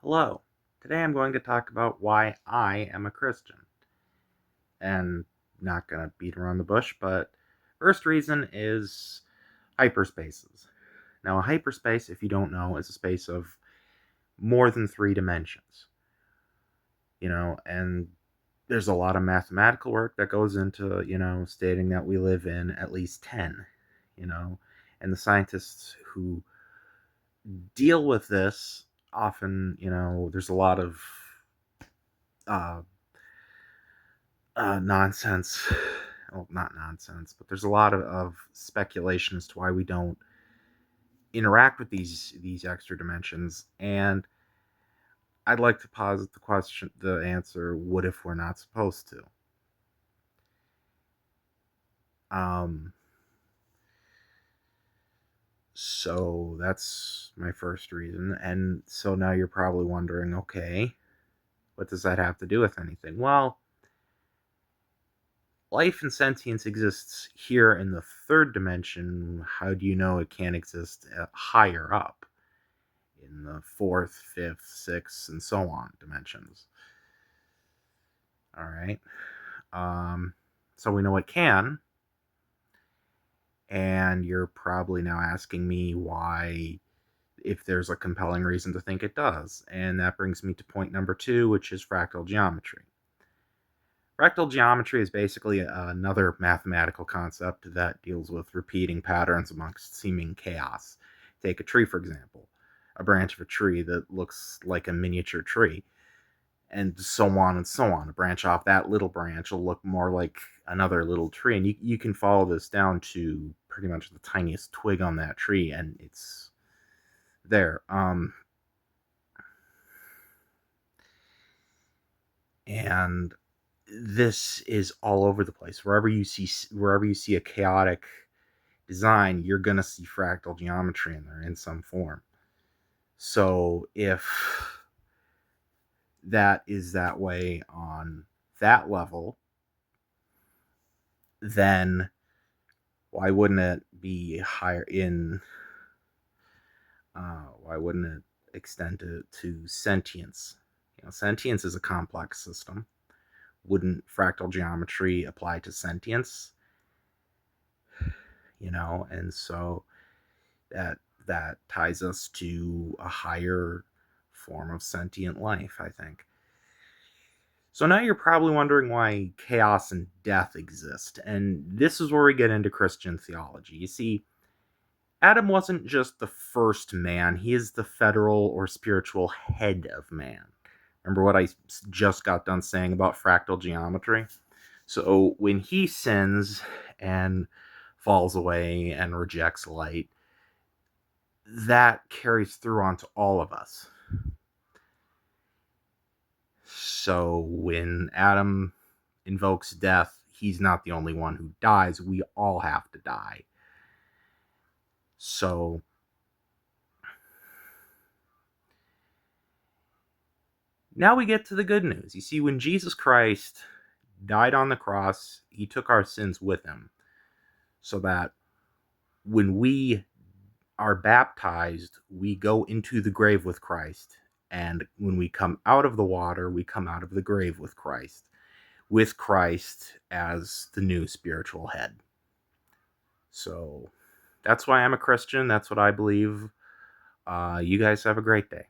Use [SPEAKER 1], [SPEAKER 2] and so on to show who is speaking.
[SPEAKER 1] Hello. Today I'm going to talk about why I am a Christian. And not going to beat around the bush, but first reason is hyperspaces. Now, a hyperspace, if you don't know, is a space of more than 3 dimensions. And there's a lot of mathematical work that goes into, stating that we live in at least 10, and the scientists who deal with this often, there's a lot of uh, nonsense. Well, not nonsense, but there's a lot of speculation as to why we don't interact with these extra dimensions. And I'd like to posit the answer: what if we're not supposed to? Um, so that's my first reason. And so now you're probably wondering, okay, what does that have to do with anything? Well, life and sentience exists here in the third dimension. How do you know it can't exist higher up in the fourth, fifth, sixth, and so on dimensions? All right. So we know it can, and you're probably now asking me why, if there's a compelling reason to think it does. And that brings me to point number 2, which is fractal geometry. Fractal geometry is basically another mathematical concept that deals with repeating patterns amongst seeming chaos. Take a tree, for example, a branch of a tree that looks like a miniature tree, and so on and so on. A branch off that little branch will look more like another little tree, and you can follow this down to pretty much the tiniest twig on that tree, and it's there. And this is all over the place. Wherever you see a chaotic design, you're going to see fractal geometry in there in some form. So if that is that way on that level, then why wouldn't it be higher in why wouldn't it extend to sentience? Sentience is a complex system. Wouldn't fractal geometry apply to sentience? And so that ties us to a higher form of sentient life, I think. So now you're probably wondering why chaos and death exist, and this is where we get into Christian theology. You see, Adam wasn't just the first man, he is the federal or spiritual head of man. Remember what I just got done saying about fractal geometry? So when he sins and falls away and rejects light, that carries through onto all of us. So when Adam invokes death, he's not the only one who dies. We all have to die. So now we get to the good news. You see, when Jesus Christ died on the cross, he took our sins with him, so that when we are baptized, we go into the grave with Christ. And when we come out of the water, we come out of the grave with Christ as the new spiritual head. So that's why I'm a Christian. That's what I believe. You guys have a great day.